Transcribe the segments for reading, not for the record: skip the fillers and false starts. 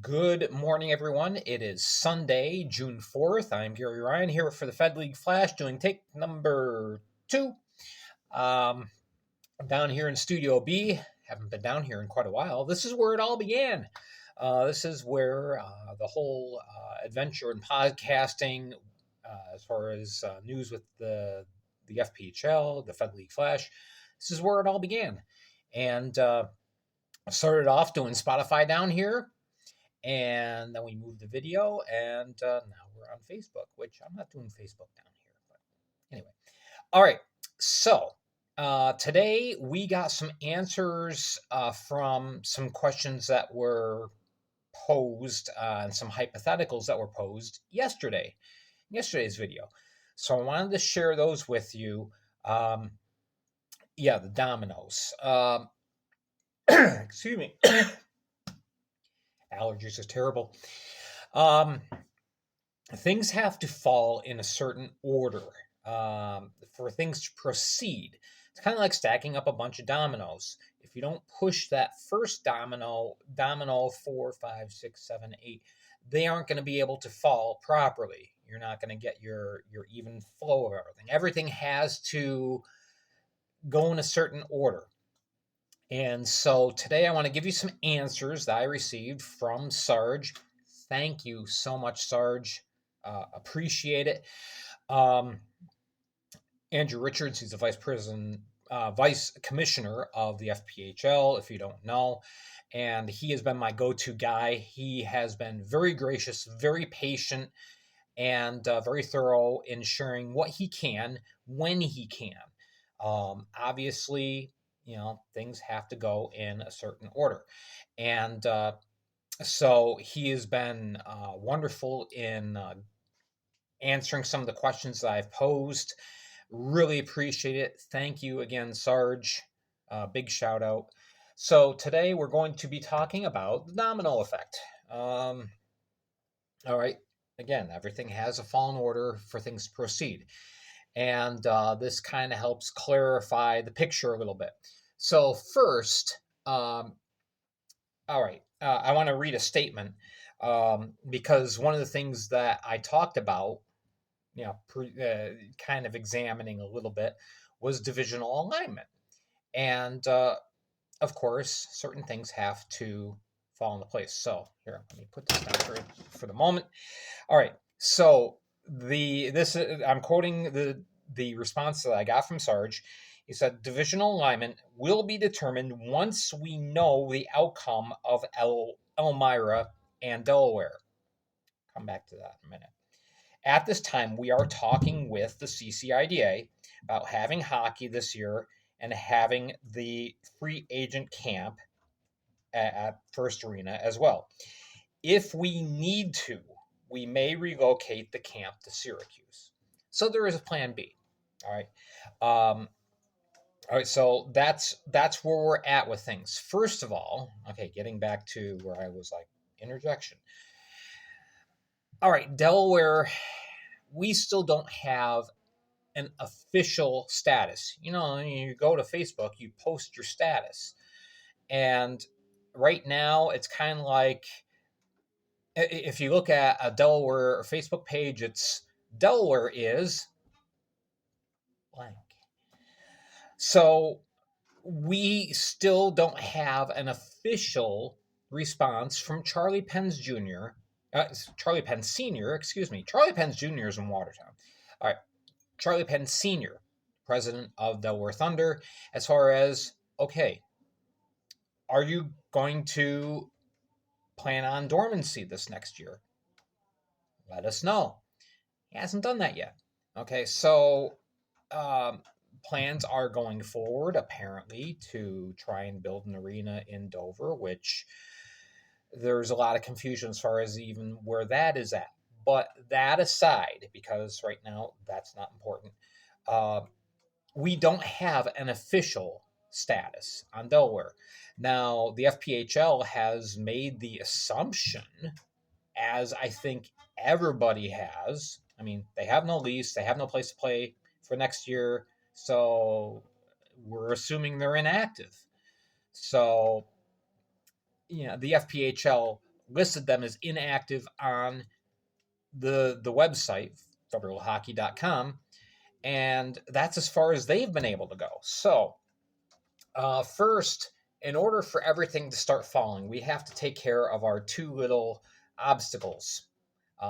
Good morning, everyone. It is Sunday, June 4th. I'm Gary Ryan here for the Fed League Flash doing take number 2. I'm down here in Studio B. Haven't been down here in quite a while. This is where it all began. This is where the whole adventure in podcasting, as far as news with the FPHL, the Fed League Flash, this is where it all began. And I started off doing Spotify down here. And then we moved the video, and now we're on Facebook, which I'm not doing Facebook down here. But anyway. All right. So today we got some answers from some questions that were posed and some hypotheticals that were posed yesterday's video. So I wanted to share those with you. The dominoes. Excuse me. Allergies is terrible. Things have to fall in a certain order for things to proceed. It's kind of like stacking up a bunch of dominoes. If you don't push that first domino 4, 5, 6, 7, 8, they aren't going to be able to fall properly. You're not going to get your even flow of everything. Everything has to go in a certain order. And so today I want to give you some answers that I received from Sarge. Thank you so much, Sarge. Appreciate it. Andrew Richards, he's the vice commissioner of the FPHL, if you don't know. And he has been my go-to guy. He has been very gracious, very patient, and very thorough in sharing what he can when he can. Obviously, things have to go in a certain order. And so he has been wonderful in answering some of the questions that I've posed. Really appreciate it. Thank you again, Sarge. Big shout out. So today we're going to be talking about the domino effect. All right. Again, everything has a fallen order for things to proceed. And this kind of helps clarify the picture a little bit. So first, all right, I want to read a statement because one of the things that I talked about, kind of examining a little bit, was divisional alignment. And of course, certain things have to fall into place. So here, let me put this down for the moment. All right, so I'm quoting the response that I got from Sarge. He said, divisional alignment will be determined once we know the outcome of Elmira and Delaware. Come back to that in a minute. At this time, we are talking with the CCIDA about having hockey this year and having the free agent camp at First Arena as well. If we need to, we may relocate the camp to Syracuse. So there is a plan B. All right. All right. So that's where we're at with things. First of all, okay, getting back to where I was like, interjection. All right. Delaware, we still don't have an official status. You go to Facebook, you post your status. And right now, it's kind of like, if you look at a Delaware Facebook page, it's Delaware is blank. So we still don't have an official response from Charlie Penn's Jr. Charlie Penn Sr., excuse me. Charlie Penn's Jr. is in Watertown. All right. Charlie Penn Sr., president of Delaware Thunder, as far as, okay, are you going to plan on dormancy this next year? Let us know. He hasn't done that yet. Okay, so plans are going forward, apparently, to try and build an arena in Dover, which there's a lot of confusion as far as even where that is at. But that aside, because right now that's not important, we don't have an official status on Delaware. Now, the FPHL has made the assumption, as I think everybody has. I mean, they have no lease, they have no place to play for next year, so we're assuming they're inactive. So, the FPHL listed them as inactive on the website, federalhockey.com, and that's as far as they've been able to go. So, first, in order for everything to start falling, we have to take care of our two little obstacles,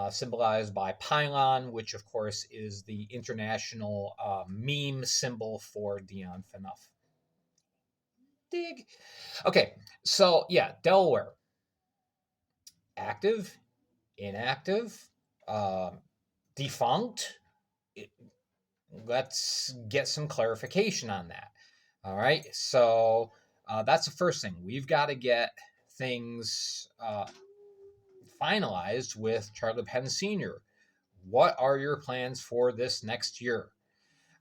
symbolized by pylon, which of course is the international meme symbol for Dion Phaneuf. Dig. Okay, so yeah, Delaware. Active, inactive, uh, defunct. Let's get some clarification on that. All right, so that's the first thing. We've got to get things finalized with Charlie Penn Sr. What are your plans for this next year?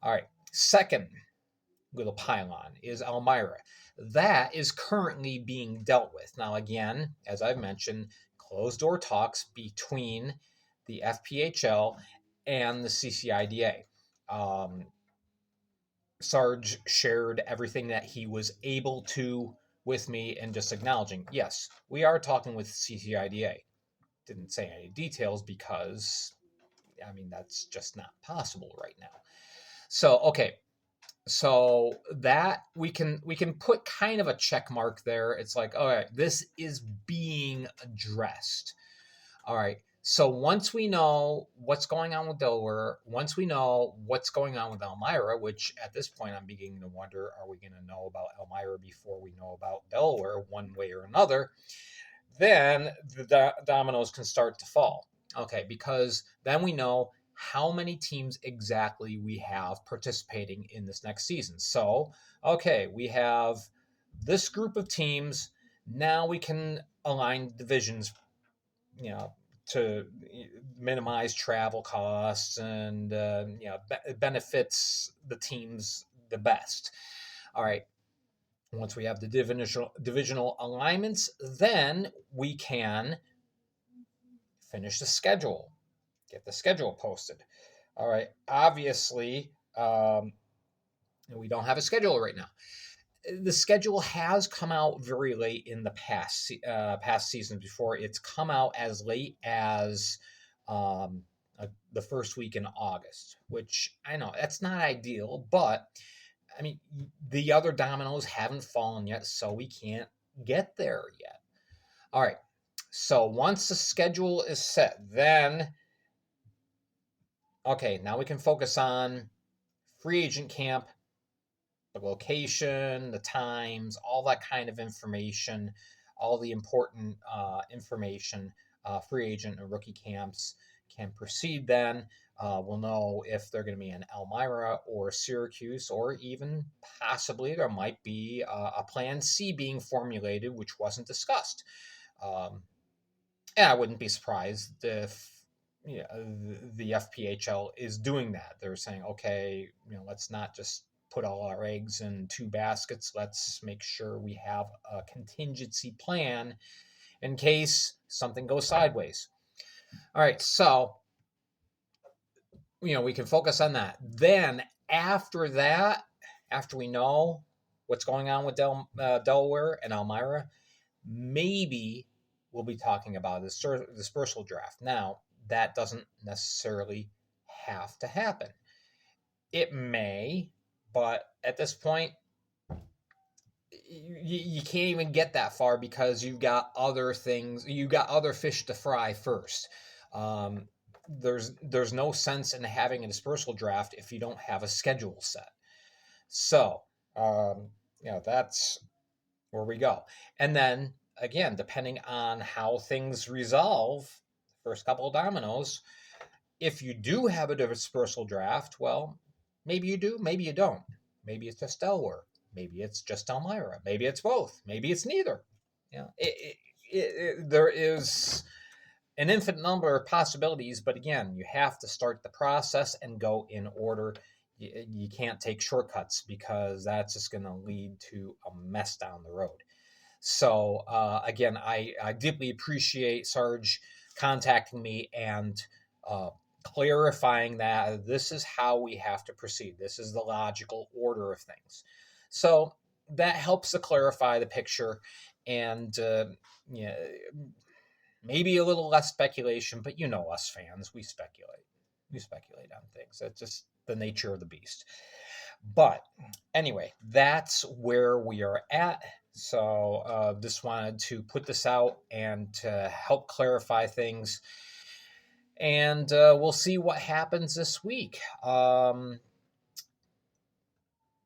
All right, second little pylon is Elmira. That is currently being dealt with. Now, again, as I've mentioned, closed door talks between the FPHL and the CCIDA. Sarge shared everything that he was able to with me and just acknowledging, yes, we are talking with CCIDA. Didn't say any details because, I mean, that's just not possible right now. So, okay, so that we can put kind of a check mark there. It's like, all right, this is being addressed. All right, so once we know what's going on with Delaware, once we know what's going on with Elmira, which at this point I'm beginning to wonder, are we going to know about Elmira before we know about Delaware one way or another, then the dominoes can start to fall. Okay, because then we know how many teams exactly we have participating in this next season. So, okay, we have this group of teams. Now we can align divisions, you know, to minimize travel costs and benefits the teams the best. All right. Once we have the divisional alignments, then we can finish the schedule, get the schedule posted. All right. Obviously, we don't have a schedule right now. The schedule has come out very late in the past seasons before. It's come out as late as the first week in August, which I know that's not ideal, but I mean, the other dominoes haven't fallen yet, so we can't get there yet. All right. So once the schedule is set, then, okay, now we can focus on free agent camp, the location, the times, all that kind of information, all the important information. Free agent and rookie camps can proceed then. We'll know if they're going to be in Elmira or Syracuse, or even possibly there might be a plan C being formulated, which wasn't discussed. And I wouldn't be surprised if the FPHL is doing that. They're saying, okay, let's not just put all our eggs in two baskets. Let's make sure we have a contingency plan in case something goes sideways. All right, so we can focus on that. Then after that, after we know what's going on with Delaware and Elmira, maybe we'll be talking about the dispersal draft. Now, that doesn't necessarily have to happen. It may, but at this point, you can't even get that far because you've got other things, you've got other fish to fry first. There's no sense in having a dispersal draft if you don't have a schedule set. So, that's where we go. And then again, depending on how things resolve, first couple of dominoes, if you do have a dispersal draft, well, maybe you do, maybe you don't. Maybe it's just Delaware. Maybe it's just Elmira. Maybe it's both. Maybe it's neither. There is an infinite number of possibilities, but again, you have to start the process and go in order. You can't take shortcuts because that's just going to lead to a mess down the road. So again, I deeply appreciate Sarge contacting me and clarifying that this is how we have to proceed. This is the logical order of things. So that helps to clarify the picture. And Maybe a little less speculation, but you know us fans, we speculate. We speculate on things. That's just the nature of the beast. But anyway, that's where we are at. So just wanted to put this out and to help clarify things. And we'll see what happens this week.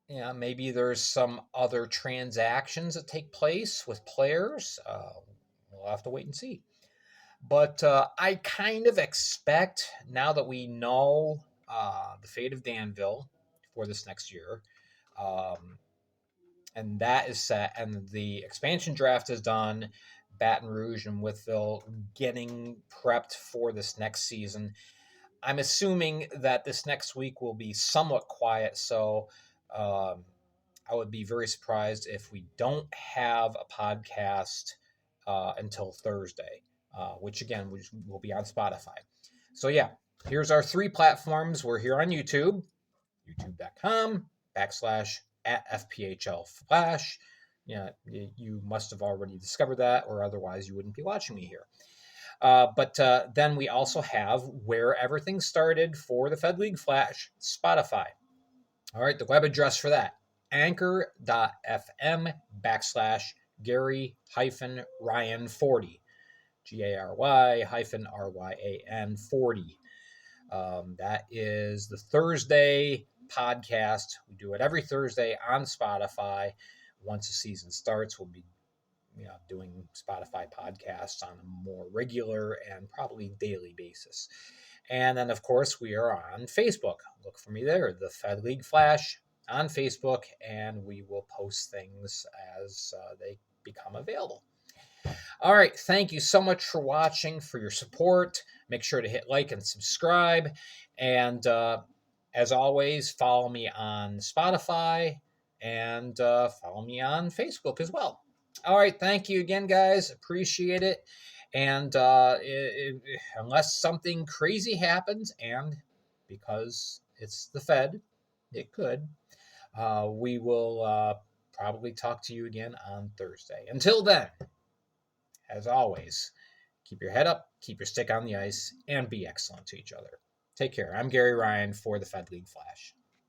Yeah, maybe there's some other transactions that take place with players. We'll have to wait and see. But I kind of expect, now that we know the fate of Danville for this next year, um, and that is set, and the expansion draft is done, Baton Rouge and Wytheville getting prepped for this next season. I'm assuming that this next week will be somewhat quiet, so I would be very surprised if we don't have a podcast until Thursday, which again will be on Spotify. So yeah, here's our 3 platforms. We're here on YouTube, youtube.com/@FPHL Flash. Yeah, you must have already discovered that, or otherwise you wouldn't be watching me here. But then we also have where everything started for the Fed League Flash, Spotify. All right, the web address for that, anchor.fm/Gary-Ryan40, GARY-RYAN 40. That is the Thursday podcast. We do it every Thursday on Spotify. Once the season starts, we'll be doing Spotify podcasts on a more regular and probably daily basis. And then, of course, we are on Facebook. Look for me there, the Fed League Flash on Facebook, and we will post things as they become available. All right, thank you so much for watching, for your support. Make sure to hit like and subscribe. And as always, follow me on Spotify and follow me on Facebook as well. All right, thank you again, guys. Appreciate it. And unless something crazy happens, and because it's the Fed, it could, we will probably talk to you again on Thursday. Until then, as always, keep your head up, keep your stick on the ice, and be excellent to each other. Take care. I'm Gary Ryan for the Fed League Flash.